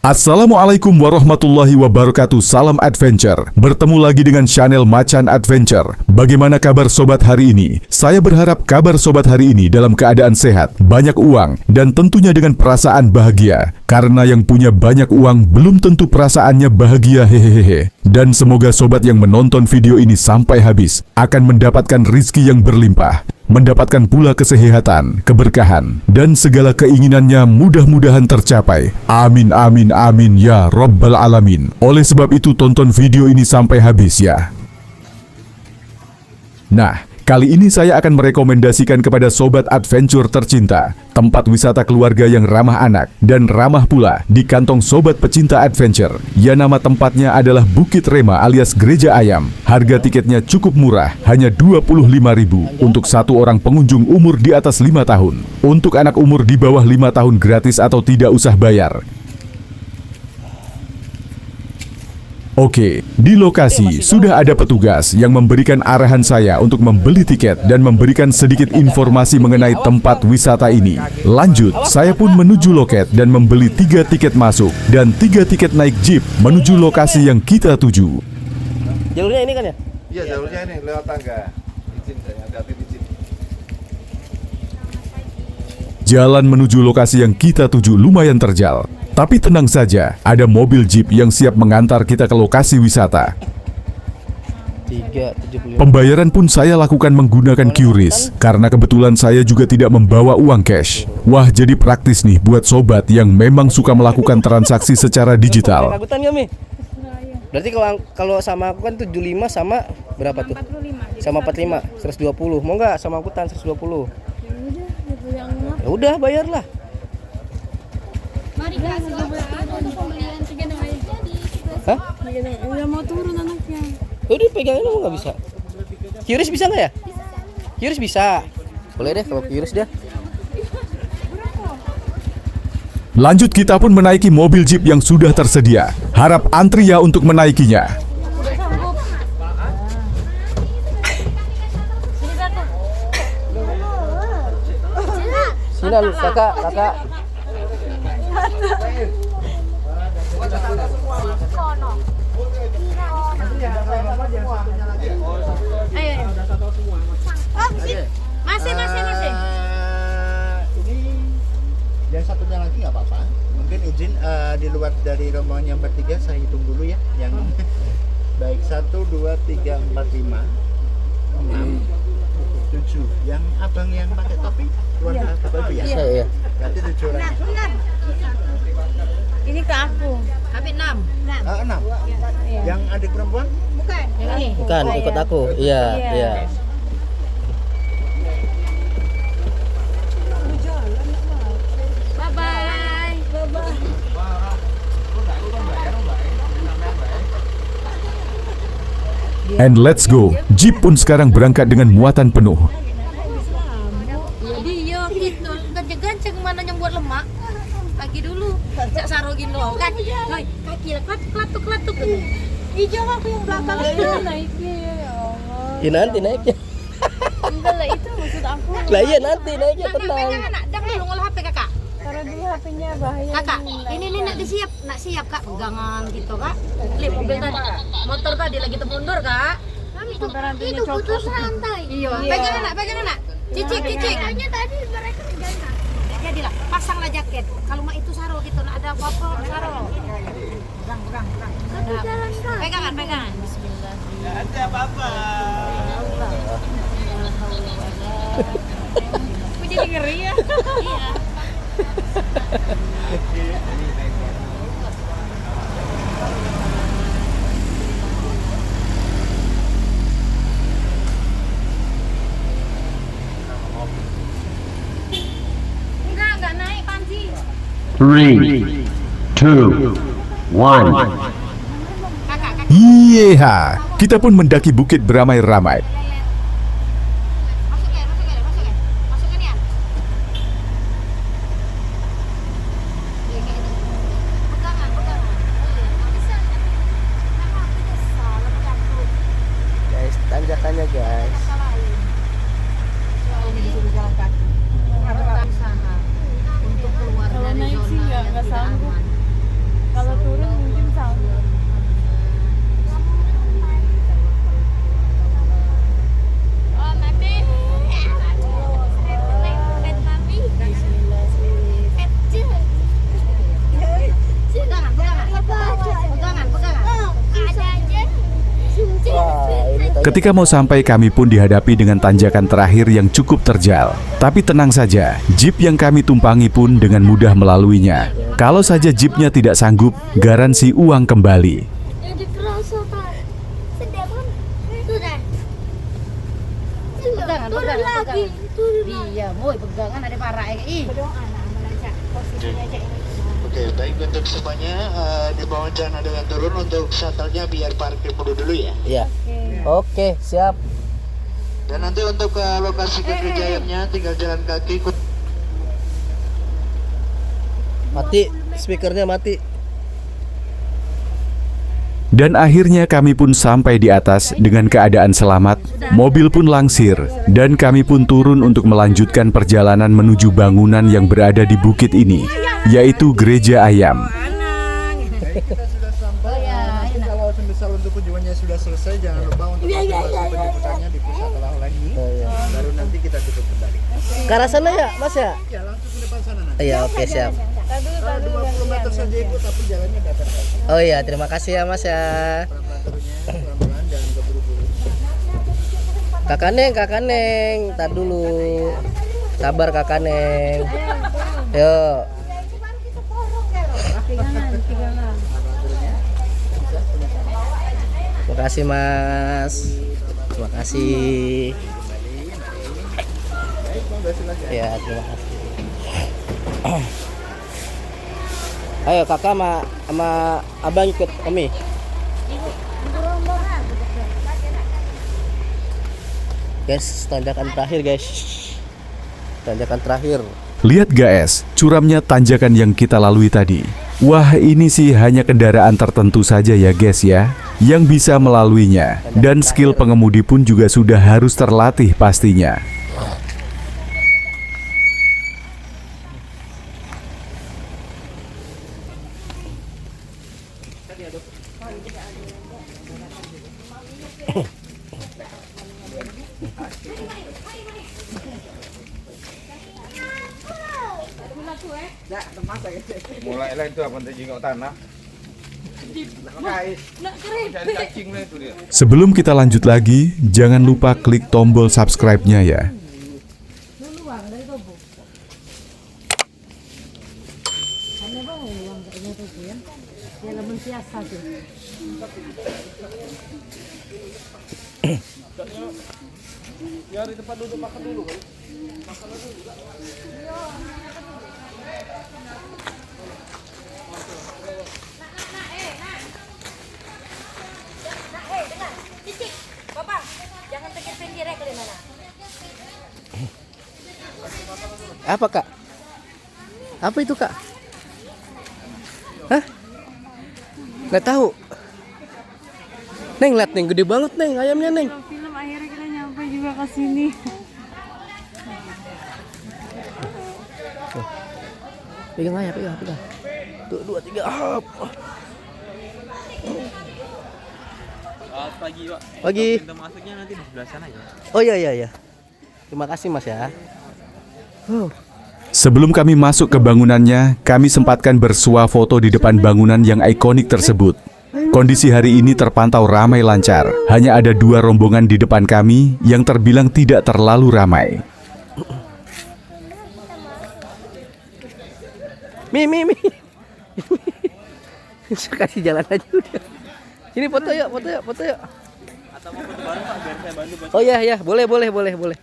Assalamualaikum warahmatullahi wabarakatuh. Salam adventure. Bertemu lagi dengan channel Macan Adventure. Bagaimana kabar sobat hari ini? Saya berharap kabar sobat hari ini dalam keadaan sehat, banyak uang, dan tentunya dengan perasaan bahagia. Karena yang punya banyak uang belum tentu perasaannya bahagia, hehehe. Dan semoga sobat yang menonton video ini sampai habis akan mendapatkan rizki yang berlimpah, mendapatkan pula kesehatan, keberkahan, dan segala keinginannya mudah-mudahan tercapai. Amin, amin, amin ya Rabbal Alamin. Oleh sebab itu tonton video ini sampai habis ya. Nah, kali ini saya akan merekomendasikan kepada sobat adventure tercinta tempat wisata keluarga yang ramah anak dan ramah pula di kantong sobat pecinta adventure. Ya, nama tempatnya adalah Bukit Rema alias Gereja Ayam. Harga tiketnya cukup murah, hanya 25.000 untuk satu orang pengunjung umur di atas 5 tahun. Untuk anak umur di bawah 5 tahun gratis atau tidak usah bayar. Oke, di lokasi sudah ada petugas yang memberikan arahan saya untuk membeli tiket dan memberikan sedikit informasi mengenai tempat wisata ini. Lanjut, saya pun menuju loket dan membeli 3 tiket masuk dan 3 tiket naik jeep menuju lokasi yang kita tuju. Jalurnya ini kan ya? Iya, jalurnya ini lewat tangga. Izin saya, hati-hati izin. Jalan menuju lokasi yang kita tuju lumayan terjal. Tapi tenang saja, ada mobil jeep yang siap mengantar kita ke lokasi wisata. 375. Pembayaran pun saya lakukan menggunakan QRIS, karena kebetulan saya juga tidak membawa uang cash. Wah, jadi praktis nih buat sobat yang memang suka melakukan transaksi secara digital. Ragutan nggak, Mi? Berarti kalau sama aku kan 75 sama berapa tuh? 45. Sama 45, 120. Mau nggak sama angkutan 120? Ya udah, bayarlah. Mari guys, untuk pembelian tiket yang lain. Hah? Udah mau turun anaknya. Udah pegangin, mau nggak bisa? QRIS bisa nggak ya? QRIS bisa. Boleh deh kalau QRIS deh. Lanjut, kita pun menaiki mobil jeep yang sudah tersedia. Harap antri ya untuk menaikinya. Sini lu, kakak. Ayo. Oh, masih. Ini yang satunya lagi nggak apa-apa. Mungkin izin di luar dari rombongan yang bertiga saya hitung dulu ya. Yang baik 1, 2, 3, 4, 5, 6, 7. Yang abang yang pakai topi luar baju ya. Iya. Berarti 7 orang. Ini ke aku. Tapi 6. 6. Yang adik perempuan? Bukan. Yang ini. Bukan, ikut aku. Iya. Bye-bye. And let's go. Jeep pun sekarang berangkat dengan muatan penuh. Jadi yo gitu, ganceng mana yang buat lemak? Kaki dulu, cak sarogin doang. Kaki lah, klatuk. Hijau aku yang belakang itu. Naiknya ya Allah. Ya nanti naiknya. Enggak lah, itu maksud aku. Lah iya nanti naiknya tenang. Pegang anak, dang dulu ngolah HP kakak. Taruh dulu HP-nya, bahaya. Kakak, ini nak siap kak, pegangan gitu kak. Lihat mobil tadi, motor tadi lagi termundur kak. Itu putus rantai. Iya, pegang anak. Cicik. Kayaknya tadi mereka pegang. Jadilah, pasanglah jaket. Kalau mak itu saro gitu, nak ada apa-apa saro. Pegang. Pegangan. Bismillah. Enggak ada apa-apa. Aku jadi ngeri ya. Iya. Enggak naik Panji. 3, 2, 1. Kakak. Iya, kita pun mendaki bukit beramai-ramai. Masukin ya. Pegangan. Guys, tanjakannya guys. Ini disuruh jalan kaki. Harus usaha. Ketika mau sampai, kami pun dihadapi dengan tanjakan terakhir yang cukup terjal. Tapi tenang saja, jeep yang kami tumpangi pun dengan mudah melaluinya. Kalau saja jeepnya tidak sanggup, garansi uang kembali. Jadi kerasa Pak. Sedap kan? Sudah. Pegangan, Turun pegangan, lagi. pegangan. Turun. Iya, boy, pegangan ada parah ya. Ih. Oke, baik untuk semuanya di bawah jangan dengan turun untuk shuttle-nya biar parkir dulu ya. Iya. Oke, siap. Dan nanti untuk ke lokasi Kekejayaan tinggal jalan kaki. Mati, speakernya mati. Dan akhirnya kami pun sampai di atas dengan keadaan selamat. Mobil pun langsir dan kami pun turun untuk melanjutkan perjalanan menuju bangunan yang berada di bukit ini, yaitu Gereja Ayam. Kita sudah sampai. Nanti kalau semisal untuk kunjungannya sudah selesai, jangan lupa untuk penjemputannya di pusat oleh-oleh ini. Baru nanti kita jemput kembali. Ke arah sana ya, Mas ya? Ya langsung ke depan sana nanti. Iya, oke, siap. 20 meter saja ibu, tapi jalannya datar. Oh iya, terima kasih ya, Mas ya. Pelan-pelan, jangan keburu-buru. Kakak Neng, tar dulu. Sabar Kakak Neng. Yuk. Terima kasih Mas. Terima kasih. Ya, terima kasih. Ayo kakak sama abang ikut kami. Guys, tanjakan terakhir guys. Tanjakan terakhir. Lihat guys, curamnya tanjakan yang kita lalui tadi. Wah, ini sih hanya kendaraan tertentu saja ya guys ya yang bisa melaluinya. Dan skill pengemudi pun juga sudah harus terlatih pastinya. Mulai lah itu apa jenggot tanah. Cacing lah itu dia. Sebelum kita lanjut lagi, jangan lupa klik tombol subscribe-nya ya. Bapak, jangan pikir-pikir ya kalian mana. Apa kak? Apa itu kak? Hah? Nggak tahu. Neng, lihat neng, gede banget neng, ayamnya neng. Film akhirnya kita nyampe juga ke sini. Pegang aja, pegang. Tuh, 2, 3, hop. Pagi Pak. Pagi. Pintu masuknya nanti di sebelah sana ya. Oh iya. Terima kasih mas ya. Sebelum kami masuk ke bangunannya, kami sempatkan bersuah foto di depan bangunan yang ikonik tersebut. Kondisi hari ini terpantau ramai lancar. Hanya ada 2 rombongan di depan kami yang terbilang tidak terlalu ramai. Mi. Saya kasih jalan aja udah. Ini foto yuk. Atau mau foto bareng Pak biar saya bantu. Oh iya, boleh.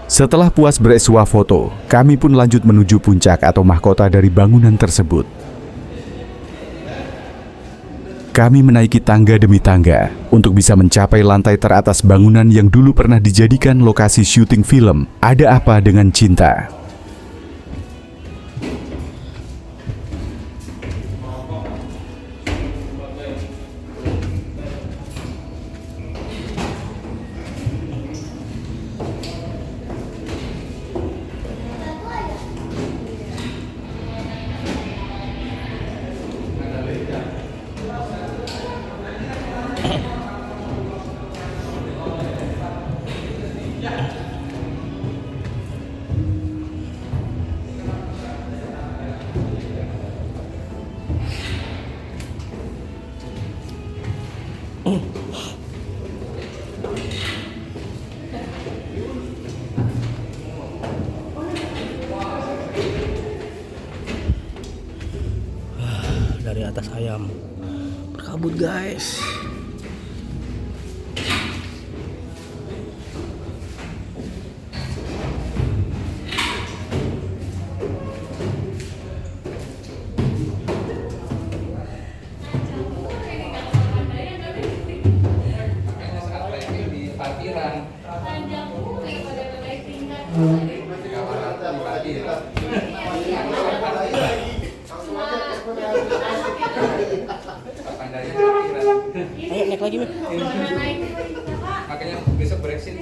Setelah puas bersuah foto, kami pun lanjut menuju puncak atau mahkota dari bangunan tersebut. Kami menaiki tangga demi tangga untuk bisa mencapai lantai teratas bangunan yang dulu pernah dijadikan lokasi syuting film Ada Apa Dengan Cinta. atas ayam. Berkabut guys. Ayo naik lagi, Mi.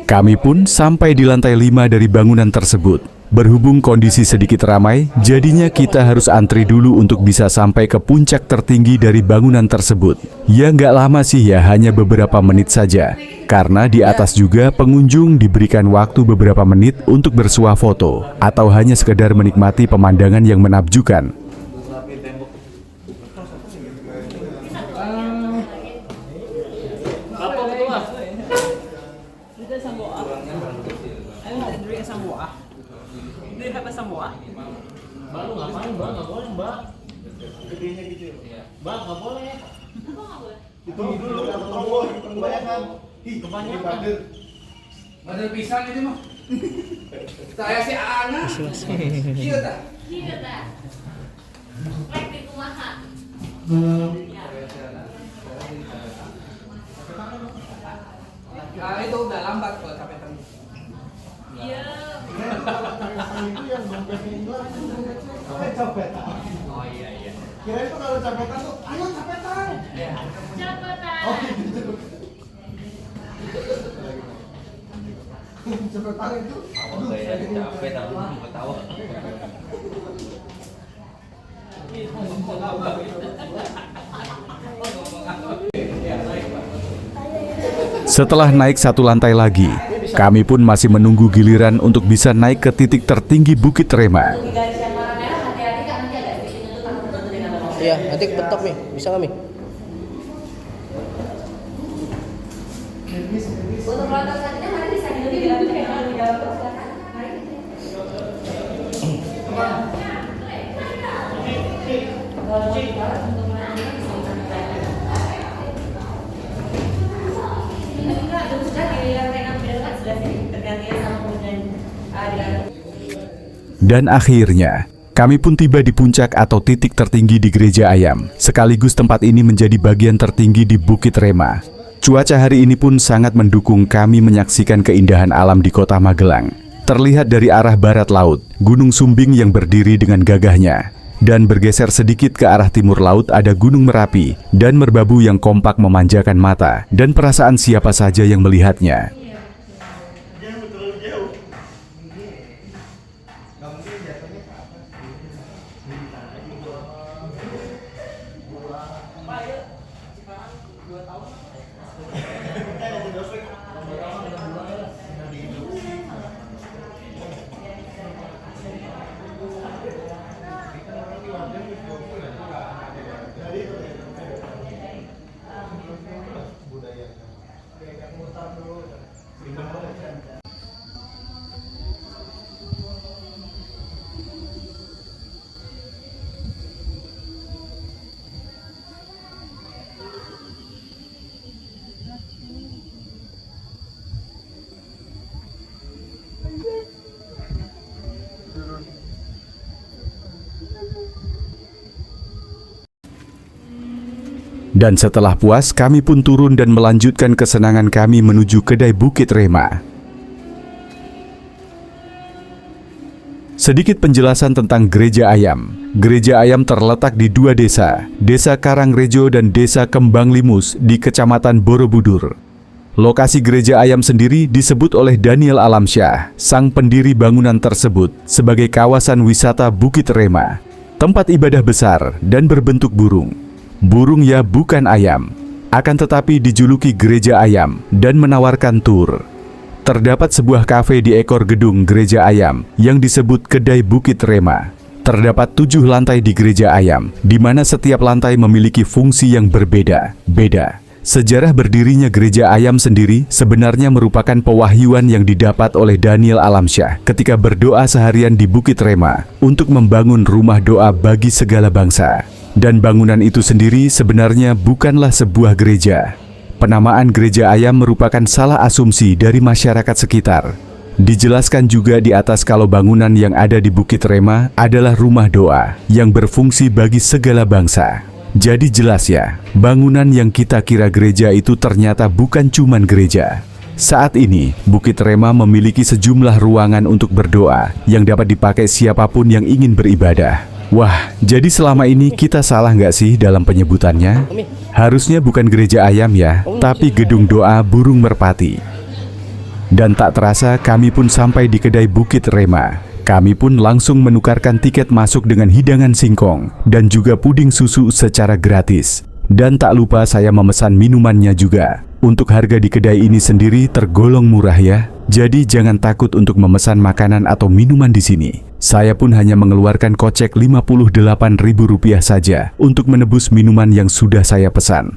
Kami pun sampai di lantai 5 dari bangunan tersebut. Berhubung kondisi sedikit ramai, jadinya kita harus antri dulu untuk bisa sampai ke puncak tertinggi dari bangunan tersebut. Ya nggak lama sih ya, hanya beberapa menit saja. Karena di atas juga pengunjung diberikan waktu beberapa menit untuk bersuah foto, atau hanya sekedar menikmati pemandangan yang menakjubkan. Model pisang itu mah. Saya si anak. Kieu tah. Rek di kumaha. Itu udah lambat kalau sampai temu. Iya. Oh iya. Kira itu kalau capetan tuh, ayo capetan. Cepetan. Oh gitu. Cepetan itu. Capek tapi mau ketawa. Setelah naik satu lantai lagi, kami pun masih menunggu giliran untuk bisa naik ke titik tertinggi Bukit Rema. Iya, nanti bentok, Mi. Bisa nggak, Mi? Untuk lantai selanjutnya mari bisa duduk di dalam silakan. Dan akhirnya, kami pun tiba di puncak atau titik tertinggi di Gereja Ayam. Sekaligus tempat ini menjadi bagian tertinggi di Bukit Rema. Cuaca hari ini pun sangat mendukung kami menyaksikan keindahan alam di kota Magelang. Terlihat dari arah barat laut, Gunung Sumbing yang berdiri dengan gagahnya. Dan bergeser sedikit ke arah timur laut ada Gunung Merapi dan Merbabu yang kompak memanjakan mata dan perasaan siapa saja yang melihatnya. Dan setelah puas, kami pun turun dan melanjutkan kesenangan kami menuju kedai Bukit Rema. Sedikit penjelasan tentang Gereja Ayam. Gereja Ayam terletak di dua desa, Desa Karangrejo dan Desa Kembanglimus di Kecamatan Borobudur. Lokasi Gereja Ayam sendiri disebut oleh Daniel Alamsyah, sang pendiri bangunan tersebut, sebagai kawasan wisata Bukit Rema. Tempat ibadah besar dan berbentuk burung. Burung ya bukan ayam, akan tetapi dijuluki Gereja Ayam dan menawarkan tur. Terdapat sebuah kafe di ekor gedung Gereja Ayam yang disebut Kedai Bukit Rema. Terdapat 7 lantai di Gereja Ayam, di mana setiap lantai memiliki fungsi yang berbeda-beda. Sejarah berdirinya Gereja Ayam sendiri sebenarnya merupakan pewahyuan yang didapat oleh Daniel Alamsyah ketika berdoa seharian di Bukit Rema untuk membangun rumah doa bagi segala bangsa. Dan bangunan itu sendiri sebenarnya bukanlah sebuah gereja. Penamaan Gereja Ayam merupakan salah asumsi dari masyarakat sekitar. Dijelaskan juga di atas kalau bangunan yang ada di Bukit Rema adalah rumah doa yang berfungsi bagi segala bangsa. Jadi jelas ya, bangunan yang kita kira gereja itu ternyata bukan cuman gereja. Saat ini, Bukit Rema memiliki sejumlah ruangan untuk berdoa yang dapat dipakai siapapun yang ingin beribadah. Wah, jadi selama ini kita salah nggak sih dalam penyebutannya? Harusnya bukan Gereja Ayam ya, tapi Gedung Doa Burung Merpati. Dan tak terasa kami pun sampai di kedai Bukit Rema. Kami pun langsung menukarkan tiket masuk dengan hidangan singkong dan juga puding susu secara gratis. Dan tak lupa saya memesan minumannya juga. Untuk harga di kedai ini sendiri tergolong murah ya. Jadi jangan takut untuk memesan makanan atau minuman di sini. Saya pun hanya mengeluarkan kocek Rp58.000 saja untuk menebus minuman yang sudah saya pesan.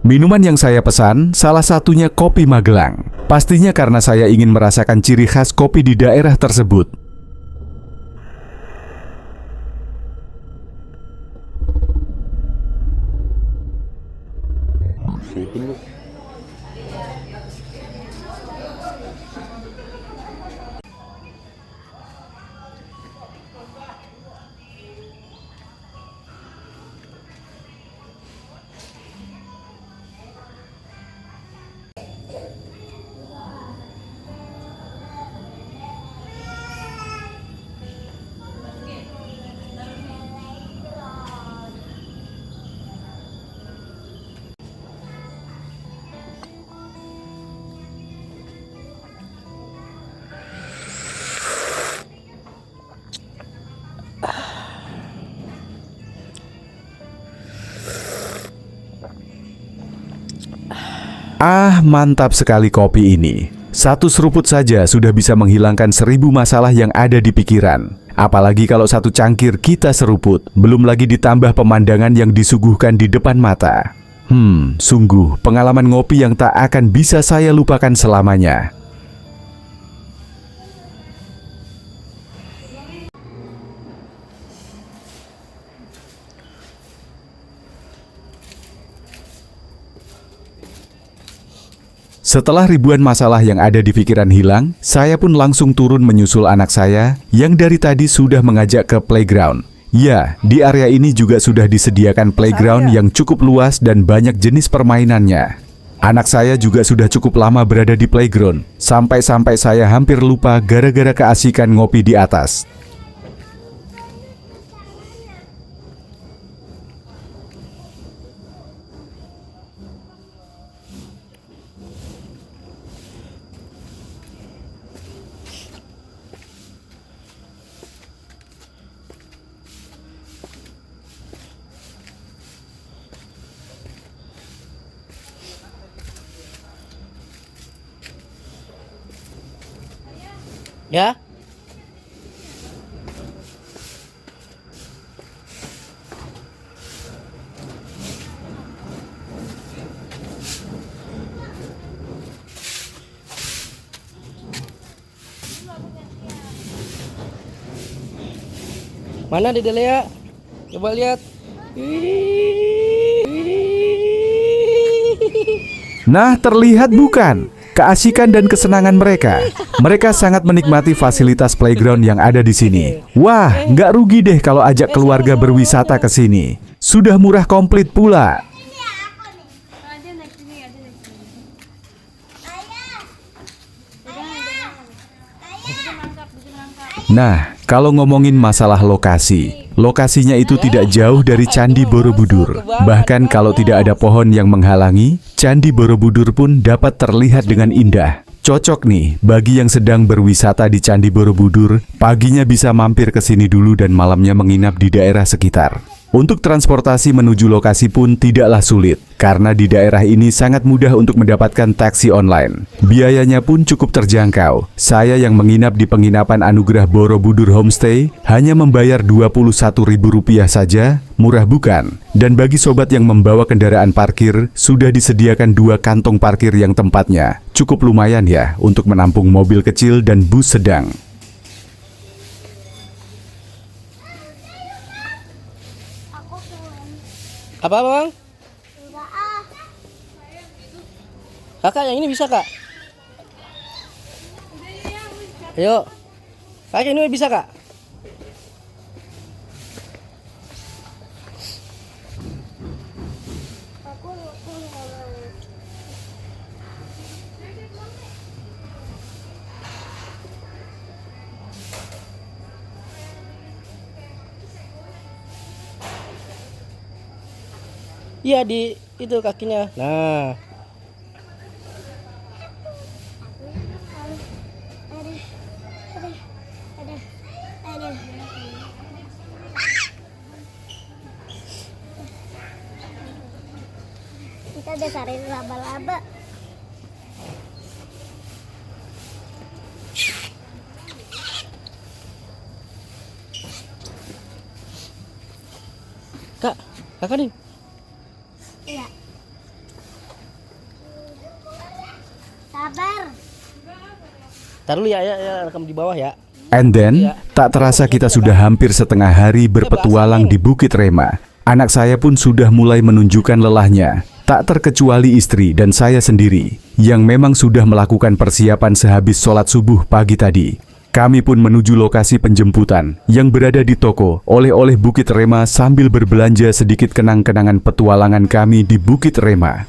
Minuman yang saya pesan, salah satunya kopi Magelang. Pastinya karena saya ingin merasakan ciri khas kopi di daerah tersebut. Ah, mantap sekali kopi ini. Satu seruput saja sudah bisa menghilangkan 1000 masalah yang ada di pikiran. Apalagi kalau satu cangkir kita seruput, belum lagi ditambah pemandangan yang disuguhkan di depan mata. Sungguh pengalaman ngopi yang tak akan bisa saya lupakan selamanya. Setelah ribuan masalah yang ada di pikiran hilang, saya pun langsung turun menyusul anak saya yang dari tadi sudah mengajak ke playground. Ya, di area ini juga sudah disediakan playground yang cukup luas dan banyak jenis permainannya. Anak saya juga sudah cukup lama berada di playground, sampai-sampai saya hampir lupa gara-gara keasikan ngopi di atas. Ya. Mana Dede Lea? Coba lihat. Nah, terlihat bukan? Keasikan dan kesenangan mereka. Mereka sangat menikmati fasilitas playground yang ada di sini. Wah, nggak rugi deh kalau ajak keluarga berwisata ke sini. Sudah murah komplit pula. Nah, kalau ngomongin masalah lokasi, lokasinya itu tidak jauh dari Candi Borobudur. Bahkan kalau tidak ada pohon yang menghalangi, Candi Borobudur pun dapat terlihat dengan indah. Cocok nih bagi yang sedang berwisata di Candi Borobudur, paginya bisa mampir ke sini dulu dan malamnya menginap di daerah sekitar. Untuk transportasi menuju lokasi pun tidaklah sulit, karena di daerah ini sangat mudah untuk mendapatkan taksi online. Biayanya pun cukup terjangkau. Saya yang menginap di penginapan Anugerah Borobudur Homestay hanya membayar Rp21.000 saja, murah bukan? Dan bagi sobat yang membawa kendaraan parkir, sudah disediakan 2 kantong parkir yang tempatnya cukup lumayan ya untuk menampung mobil kecil dan bus sedang. Apa bang? Enggak ah. Kakak yang ini bisa kak? Ayo. Kakak ini bisa kak? Aku nggak mau. Iya di itu kakinya. Nah. Aduh. Kita udah cari laba-laba. Kak, kakak nih. Iya. Sabar. Taruh dulu ya, rekam di bawah ya. And then, tak terasa kita sudah hampir setengah hari berpetualang di Bukit Rema. Anak saya pun sudah mulai menunjukkan lelahnya. Tak terkecuali istri dan saya sendiri, yang memang sudah melakukan persiapan sehabis sholat subuh pagi tadi. Kami pun menuju lokasi penjemputan yang berada di toko oleh-oleh Bukit Rema sambil berbelanja sedikit kenang-kenangan petualangan kami di Bukit Rema.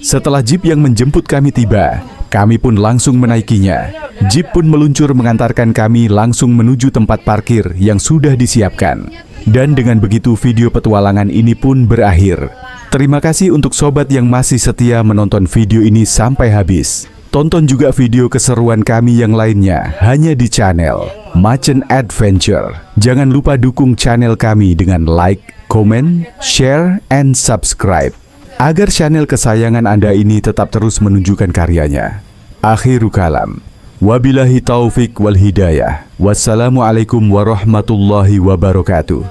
Setelah jeep yang menjemput kami tiba, kami pun langsung menaikinya. Jeep pun meluncur mengantarkan kami langsung menuju tempat parkir yang sudah disiapkan. Dan dengan begitu video petualangan ini pun berakhir. Terima kasih untuk sobat yang masih setia menonton video ini sampai habis. Tonton juga video keseruan kami yang lainnya hanya di channel Macan Adventure. Jangan lupa dukung channel kami dengan like, comment, share, and subscribe agar channel kesayangan Anda ini tetap terus menunjukkan karyanya. Akhiru kalam. Wabillahi taufik wal hidayah. Wassalamualaikum warahmatullahi wabarakatuh.